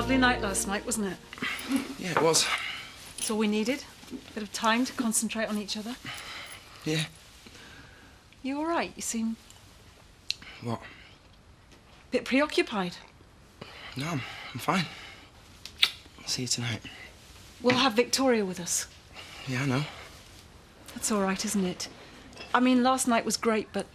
Lovely night last night, wasn't it? Yeah, it was. It's all we needed. A bit of time to concentrate on each other. Yeah. You all right? You seem... What? a bit preoccupied. No, I'm fine. I'll see you tonight. We'll have Victoria with us. Yeah, I know. That's all right, isn't it? I mean, last night was great, but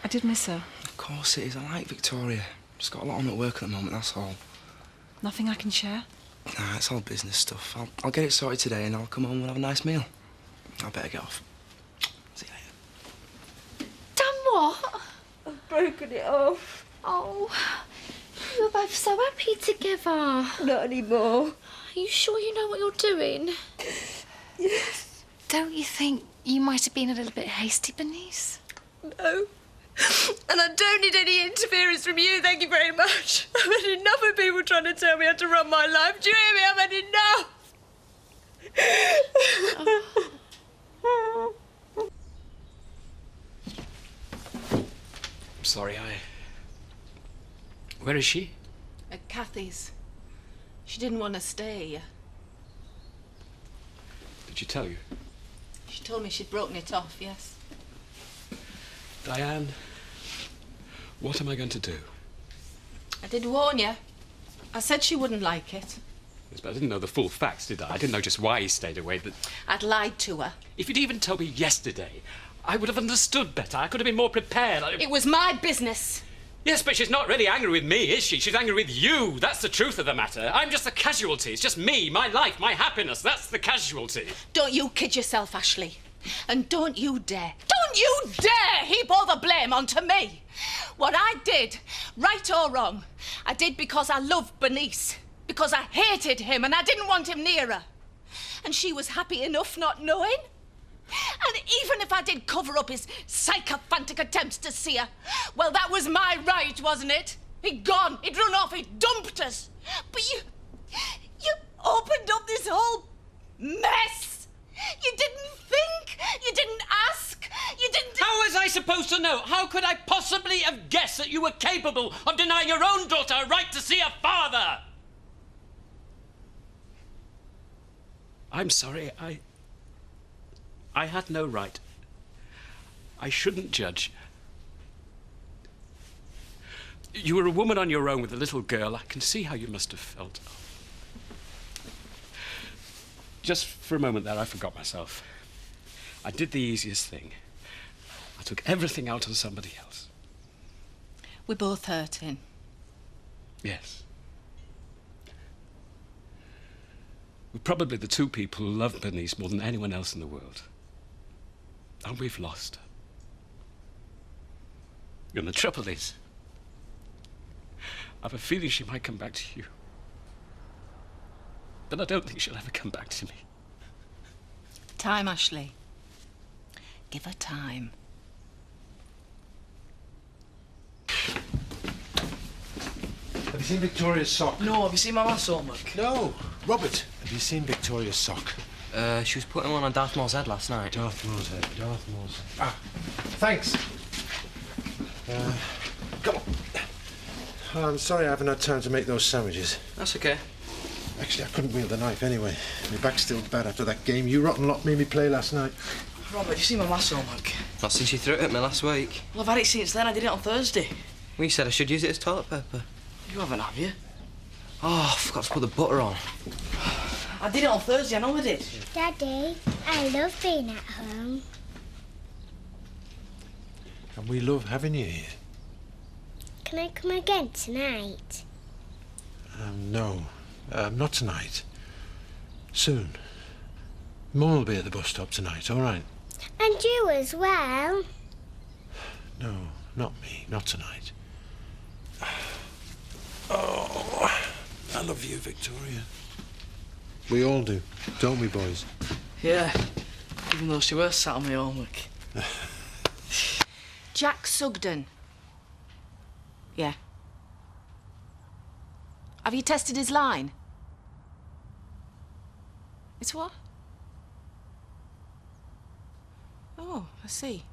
I did miss her. Of course it is. I like Victoria. Just got a lot on at work at the moment, that's all. Nothing I can share? Nah, it's all business stuff. I'll get it sorted today and I'll come home and have a nice meal. I better get off. See you later. Done what? I've broken it off. Oh, you were both so happy together. Not anymore. Are you sure you know what you're doing? Yes. Don't you think you might have been a little bit hasty, Bernice? No. And I don't need any interference from you, thank you very much. I've had enough of people trying to tell me how to run my life. Do you hear me? I've had enough. I'm sorry, Where is she? At Kathy's. She didn't want to stay. Did she tell you? She told me she'd broken it off, yes. Diane, what am I going to do? I did warn you. I said she wouldn't like it. Yes, but I didn't know the full facts, did I? I didn't know just why he stayed away. But I'd lied to her. if you'd even told me yesterday, I would have understood better. I could have been more prepared. It was my business. Yes, but she's not really angry with me, is she? She's angry with you. That's the truth of the matter. I'm just the casualty. It's just me, my life, my happiness. That's the casualty. Don't you kid yourself, Ashley. And don't you dare heap all the blame onto me. What I did, right or wrong, I did because I loved Bernice. Because I hated him and I didn't want him near her. And she was happy enough not knowing. And even if I did cover up his sycophantic attempts to see her, well, that was my right, wasn't it? He'd gone, he'd run off, he'd dumped us. But you opened up this whole mess. You didn't think, you didn't ask, you didn't... How was I supposed to know? How could I possibly have guessed that you were capable of denying your own daughter a right to see her father? I'm sorry, I had no right. I shouldn't judge. You were a woman on your own with a little girl. I can see how you must have felt. Just for a moment there, I forgot myself. I did the easiest thing. I took everything out on somebody else. We're both hurting. Yes. We're probably the two people who love Bernice more than anyone else in the world. And we've lost her. And the trouble is, I have a feeling she might come back to you. But I don't think she'll ever come back to me. Time, Ashley. Give her time. Have you seen Victoria's sock? No, have you seen my maths homework? No. Robert, have you seen Victoria's sock? She was putting one on Darth Maul's head last night. Darth Maul's head. Darth Maul's head. Ah, thanks. Come on. Oh, I'm sorry I haven't had time to make those sandwiches. That's okay. Actually, I couldn't wield the knife anyway. My back's still bad after that game you rotten lot made me play last night. Robert, have you seen my maths homework? Not since you threw it at me last week. Well, I've had it since then. I did it on Thursday. Well, you said I should use it as toilet paper. You haven't, have you? Oh, I forgot to put the butter on. I did it on Thursday. I know I did. Daddy, I love being at home. And we love having you here. Can I come again tonight? No. Not tonight. Soon. Mum will be at the bus stop tonight, all right? And you as well. No, not me. Not tonight. Oh, I love you, Victoria. We all do, don't we, boys? Yeah, even though she was sat on my homework. Jack Sugden. Yeah. Have you tested his line? It's what? Oh, I see.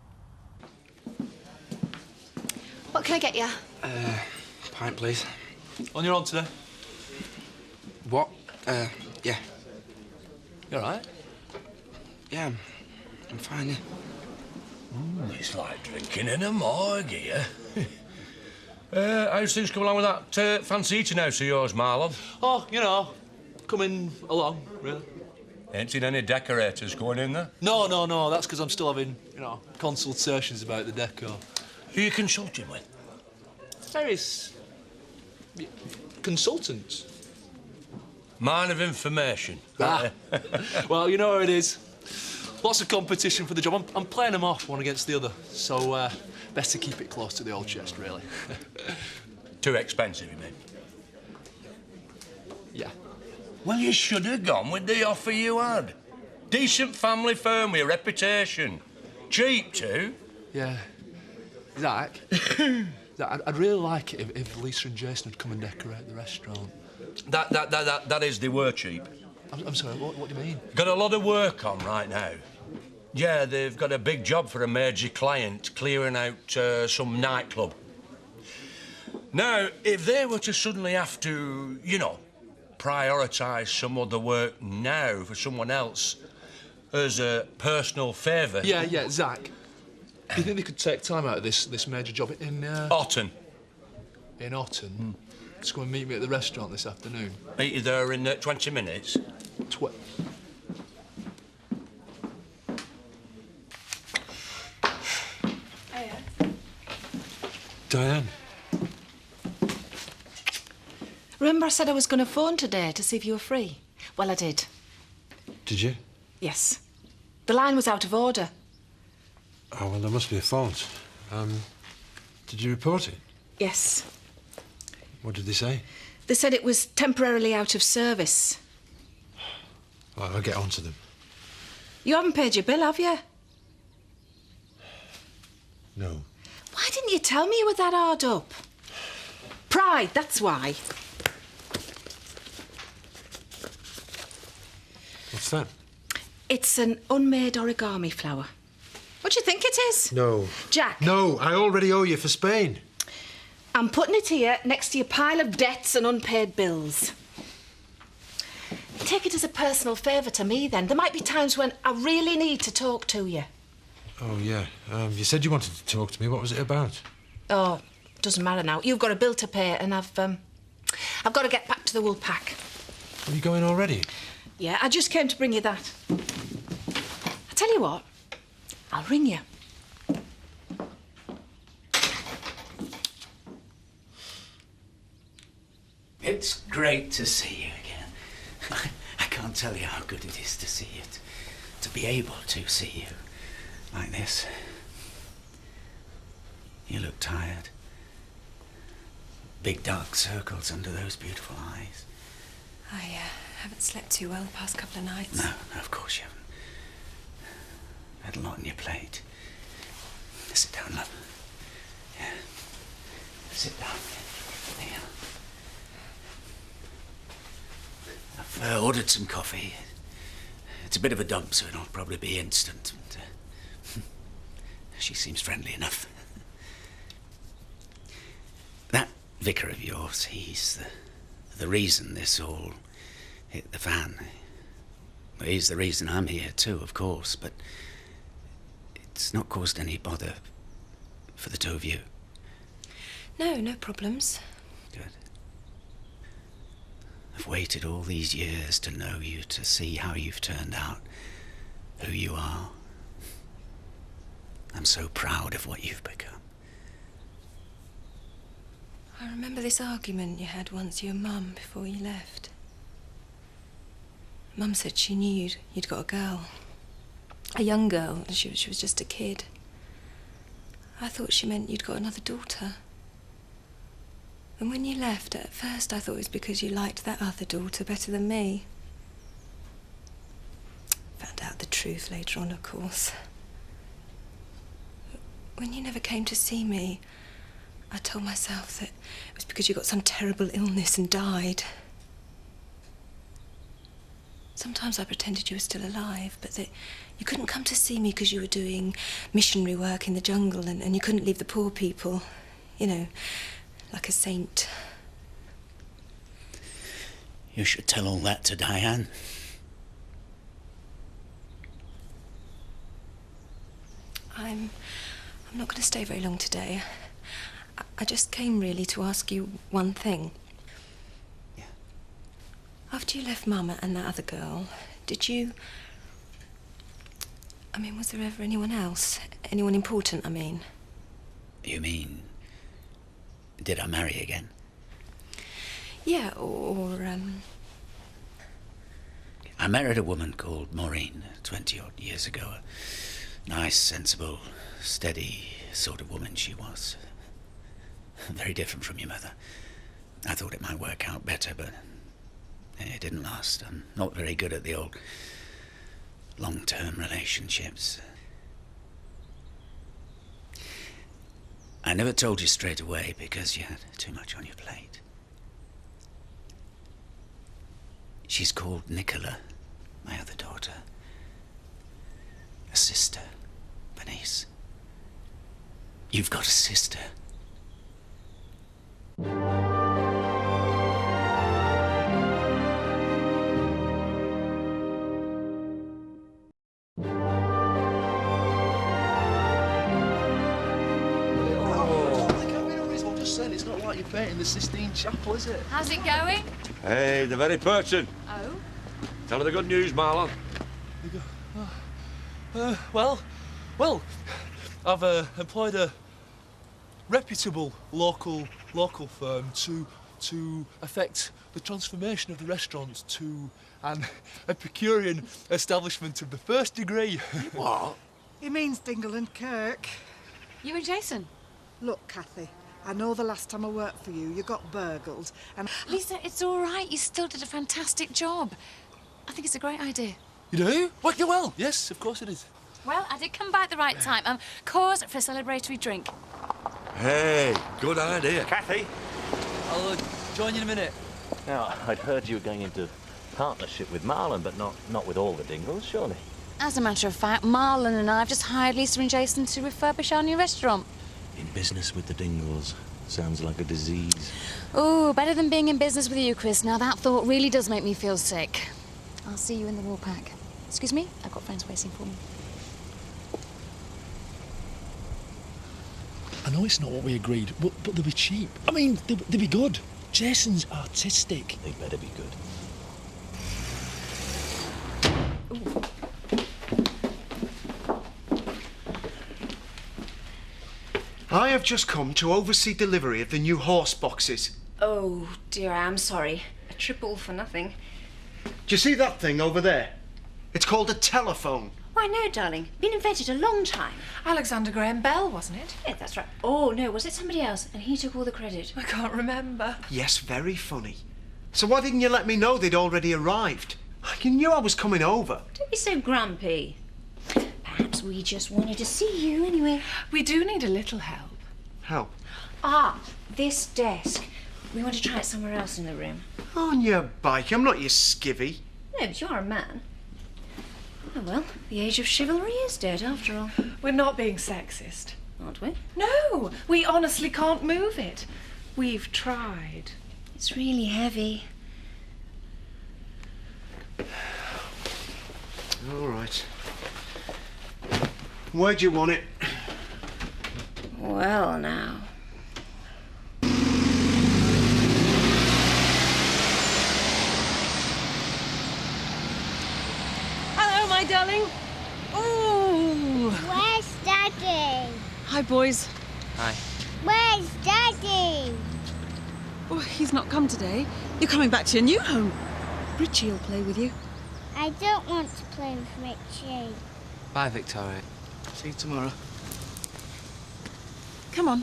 What can I get you? Pint, please. On your own today? What? Yeah. You all right? Yeah, I'm fine, yeah. It's like drinking in a morgue here. How's things coming along with that fancy eating house of yours, Marlon? Oh, you know, coming along, really. Ain't seen any decorators going in there? No, that's because I'm still having, consultations about the decor. Who are you consulting with? Various consultants. Man of information. Well, you know how it is. Lots of competition for the job. I'm playing them off one against the other, so best to keep it close to the old chest, really. Too expensive, you mean? Yeah. Well, you should have gone with the offer you had. Decent family firm with a reputation. Cheap, too. Yeah. Zach, I'd really like it if Lisa and Jason would come and decorate the restaurant. That is, they were cheap. I'm sorry, what do you mean? Got a lot of work on right now. Yeah, they've got a big job for a major client, clearing out some nightclub. Now, if they were to suddenly have to, prioritise some other work now for someone else as a personal favour... Yeah, Zach. Do you think they could take time out of this major job in... Otten. In Otten? Just come and meet me at the restaurant this afternoon. Meet you there in 20 minutes? Diane. Remember I said I was going to phone today to see if you were free? Well, I did. Did you? Yes. The line was out of order. Oh, well, there must be a fault. Did you report it? Yes. What did they say? They said it was temporarily out of service. Well, I'll get on to them. You haven't paid your bill, have you? No. Why didn't you tell me you were that hard up? Pride, that's why. What's that? It's an unmade origami flower. What do you think it is? No. Jack. No, I already owe you for Spain. I'm putting it here next to your pile of debts and unpaid bills. Take it as a personal favour to me, then. There might be times when I really need to talk to you. Oh, yeah. You said you wanted to talk to me. What was it about? Oh, doesn't matter now. You've got a bill to pay, and I've got to get back to the wool pack. Are you going already? Yeah, I just came to bring you that. I tell you what, I'll ring you. It's great to see you again. I can't tell you how good it is to see you, to be able to see you like this. You look tired. Big dark circles under those beautiful eyes. I haven't slept too well the past couple of nights. No, of course you haven't. Had a lot on your plate. Sit down, love. Yeah. Sit down. There. I've ordered some coffee. It's a bit of a dump, so it'll probably be instant. But, she seems friendly enough. That vicar of yours, he's the reason this all hit the fan. Well, he's the reason I'm here too, of course, but it's not caused any bother for the two of you. No problems. Good. I've waited all these years to know you, to see how you've turned out, who you are. I'm so proud of what you've become. I remember this argument you had once, you and Mum, before you left. Mum said she knew you'd got a girl. A young girl. She was just a kid. I thought she meant you'd got another daughter. And when you left, at first I thought it was because you liked that other daughter better than me. Found out the truth later on, of course. When you never came to see me, I told myself that it was because you got some terrible illness and died. Sometimes I pretended you were still alive, but that you couldn't come to see me because you were doing missionary work in the jungle and you couldn't leave the poor people, like a saint. You should tell all that to Diane. I'm not going to stay very long today. I just came really to ask you one thing. Yeah. After you left Mama and that other girl, did you... I mean, was there ever anyone else? Anyone important, I mean? You mean... did I marry again? Yeah, or I married a woman called Maureen 20-odd years ago. A nice, sensible, steady sort of woman she was. Very different from your mother. I thought it might work out better, but it didn't last. I'm not very good at the old long-term relationships. I never told you straight away because you had too much on your plate. She's called Nicola, my other daughter. A sister, Bernice. You've got a sister. It's not like you're painting the Sistine Chapel, is it? How's it going? Hey, the very person. Oh? Tell her the good news, Marlon. Well, I've employed a reputable local firm to effect the transformation of the restaurant to an Epicurean establishment of the first degree. What? He means Dingle and Kirk. You and Jason? Look, Kathy, I know the last time I worked for you, you got burgled, and... Lisa, it's all right. You still did a fantastic job. I think it's a great idea. You do? Well, yes, of course it is. Well, I did come back at the right time. Cause for a celebratory drink. Hey, good idea. Kathy? I'll join you in a minute. Now, I'd heard you were going into partnership with Marlon, but not with all the Dingles, surely? As a matter of fact, Marlon and I have just hired Lisa and Jason to refurbish our new restaurant. In business with the Dingles. Sounds like a disease. Oh, better than being in business with you, Chris. Now, that thought really does make me feel sick. I'll see you in the Warpack. Excuse me? I've got friends waiting for me. I know it's not what we agreed, but they'll be cheap. I mean, they'll be good. Jason's artistic. They better be good. I have just come to oversee delivery of the new horse boxes. Oh, dear, I'm sorry. A triple for nothing. Do you see that thing over there? It's called a telephone. Why, no, darling. Been invented a long time. Alexander Graham Bell, wasn't it? Yeah, that's right. Oh, no, was it somebody else? And he took all the credit. I can't remember. Yes, very funny. So why didn't you let me know they'd already arrived? You knew I was coming over. Don't be so grumpy. Perhaps we just wanted to see you anyway. We do need a little help. Help? Ah, this desk. We want to try it somewhere else in the room. On your bike. I'm not your skivvy. No, but you are a man. Oh, well, the age of chivalry is dead, after all. We're not being sexist. Aren't we? No, we honestly can't move it. We've tried. It's really heavy. All right. Where do you want it? Well, now. Hello, my darling. Ooh. Where's Daddy? Hi, boys. Hi. Where's Daddy? Oh, he's not come today. You're coming back to your new home. Richie will play with you. I don't want to play with Richie. Bye, Victoria. See you tomorrow. Come on.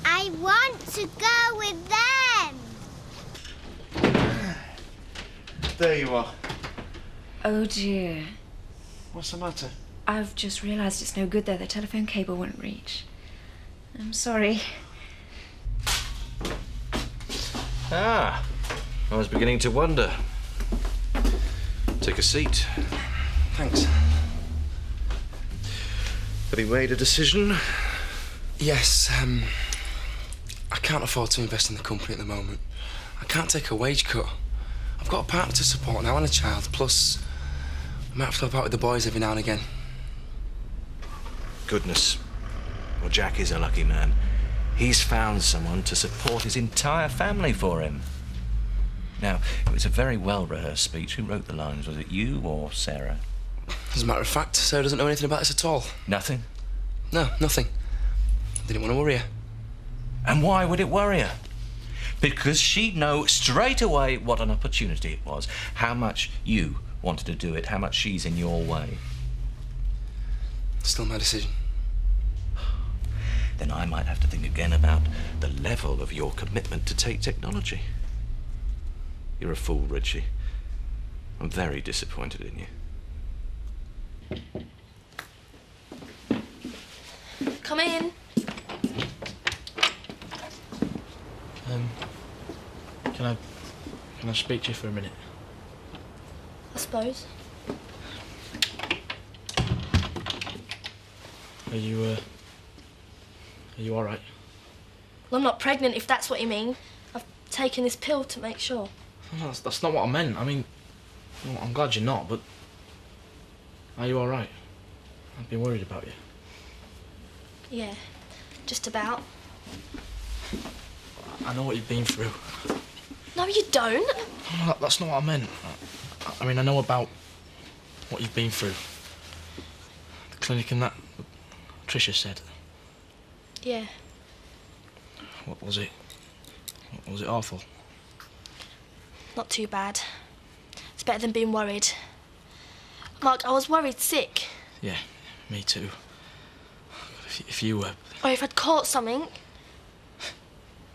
I want to go with them. There you are. Oh, dear. What's the matter? I've just realised it's no good there. The telephone cable won't reach. I'm sorry. Ah, I was beginning to wonder. Take a seat. Thanks. Have you made a decision? Yes, I can't afford to invest in the company at the moment. I can't take a wage cut. I've got a partner to support now and a child, plus I might have to help out with the boys every now and again. Goodness. Well, Jack is a lucky man. He's found someone to support his entire family for him. Now, it was a very well-rehearsed speech. Who wrote the lines? Was it you or Sarah? As a matter of fact, Sarah doesn't know anything about this at all. Nothing? No, nothing. Didn't want to worry her. And why would it worry her? Because she'd know straight away what an opportunity it was, how much you wanted to do it, how much she's in your way. Still my decision. Then I might have to think again about the level of your commitment to take technology. You're a fool, Richie. I'm very disappointed in you. Come in. Can I speak to you for a minute? I suppose. Are you all right? Well, I'm not pregnant, if that's what you mean. I've taken this pill to make sure. No, that's not what I meant. I mean, well, I'm glad you're not, but are you all right? I've been worried about you. Yeah, just about. I know what you've been through. No, you don't. No, that's not what I meant. I mean, I know about what you've been through. The clinic and that, Tricia said. Yeah. What was it? Was it awful? Not too bad. It's better than being worried. Mark, I was worried sick. Yeah, me too. If you were... Or if I'd caught something.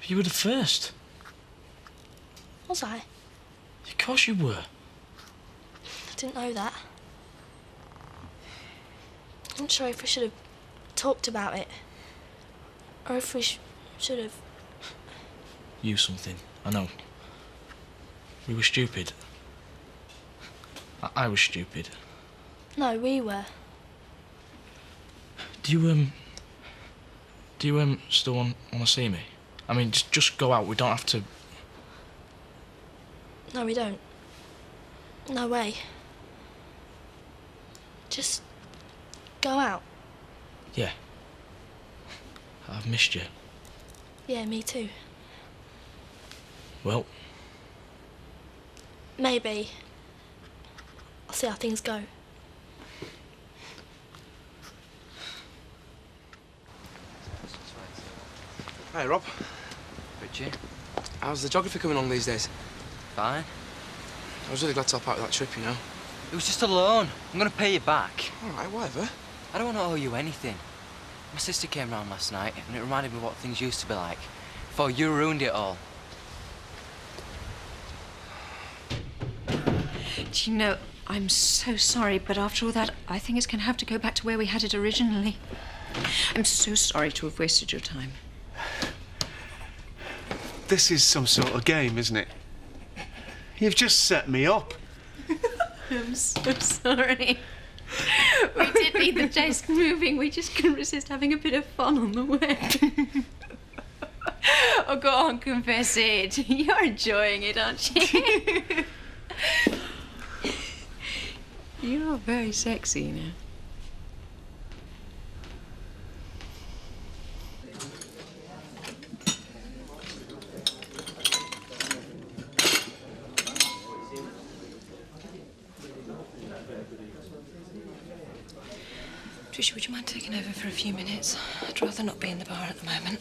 You were the first. Was I? Of course you were. I didn't know that. I'm not sure if we should have talked about it. Or if we should have... You something, I know. We were stupid. I was stupid. No, we were. Do you still want to see me? I mean, just go out. We don't have to... No, we don't. No way. Just go out. Yeah. I've missed you. Yeah, me too. Well... Maybe. I'll see how things go. Hi, Rob. Richie? How's the geography coming along these days? Fine. I was really glad to help out with that trip, you know. It was just a loan. I'm gonna pay you back. All right, whatever. I don't want to owe you anything. My sister came round last night, and it reminded me of what things used to be like. Before you ruined it all. Do you know, I'm so sorry, but after all that, I think it's going to have to go back to where we had it originally. I'm so sorry to have wasted your time. This is some sort of game, isn't it? You've just set me up. I'm so sorry. We did need the desk moving. We just couldn't resist having a bit of fun on the way. Oh, go on, confess it. You're enjoying it, aren't you? You're very sexy now. Tricia, would you mind taking over for a few minutes? I'd rather not be in the bar at the moment.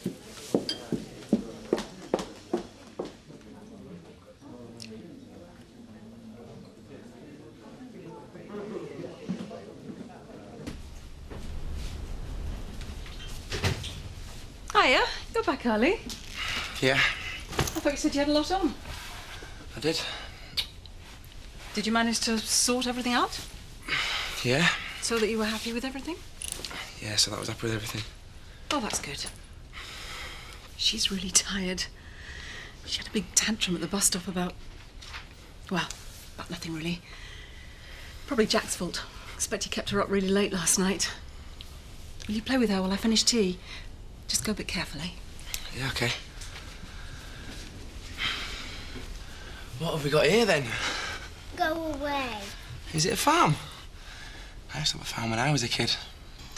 Hiya, you're back early. Yeah, I thought you said you had a lot on. I did. Did you manage to sort everything out? Yeah? So that you were happy with everything? Yeah, so that was happy with everything. Oh, that's good. She's really tired. She had a big tantrum at the bus stop about... well, about nothing really. Probably Jack's fault. Expect he kept her up really late last night. Will you play with her while I finish tea? Just go a bit carefully. Yeah, okay. What have we got here then? Go away. Is it a farm? I used to have a farm when I was a kid.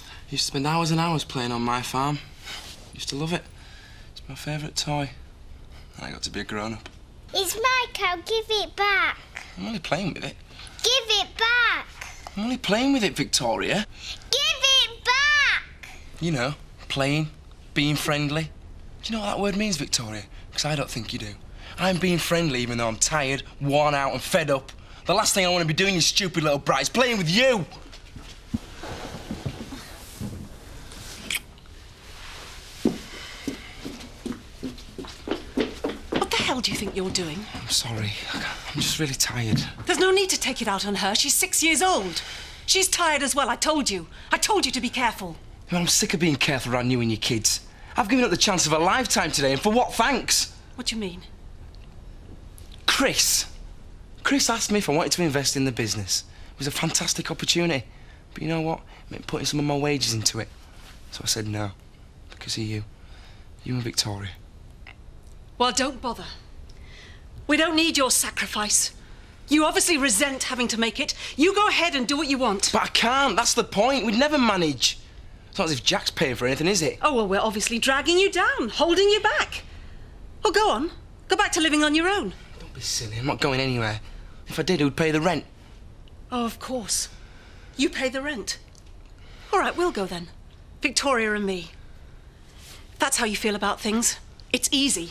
I used to spend hours and hours playing on my farm. Used to love it. It's my favourite toy. And I got to be a grown-up. It's my cow. Give it back. I'm only playing with it. Give it back. I'm only playing with it, Victoria. Give it back. You know, playing, being friendly. Do you know what that word means, Victoria? Because I don't think you do. I'm being friendly even though I'm tired, worn out and fed up. The last thing I want to be doing, you stupid little brat, is playing with you. What the hell do you think you're doing? I'm sorry. I'm just really tired. There's no need to take it out on her. She's 6 years old. She's tired as well, I told you. I told you to be careful. Well, I'm sick of being careful around you and your kids. I've given up the chance of a lifetime today, and for what thanks? What do you mean? Chris asked me if I wanted to invest in the business. It was a fantastic opportunity. But you know what? It meant putting some of my wages into it. So I said no. Because of you. You and Victoria. Well, don't bother. We don't need your sacrifice. You obviously resent having to make it. You go ahead and do what you want. But I can't. That's the point. We'd never manage. It's not as if Jack's paying for anything, is it? Oh, well, we're obviously dragging you down, holding you back. Well, go on. Go back to living on your own. Don't be silly. I'm not going anywhere. If I did, who'd pay the rent? Oh, of course. You pay the rent. All right, we'll go then. Victoria and me. If that's how you feel about things. It's easy.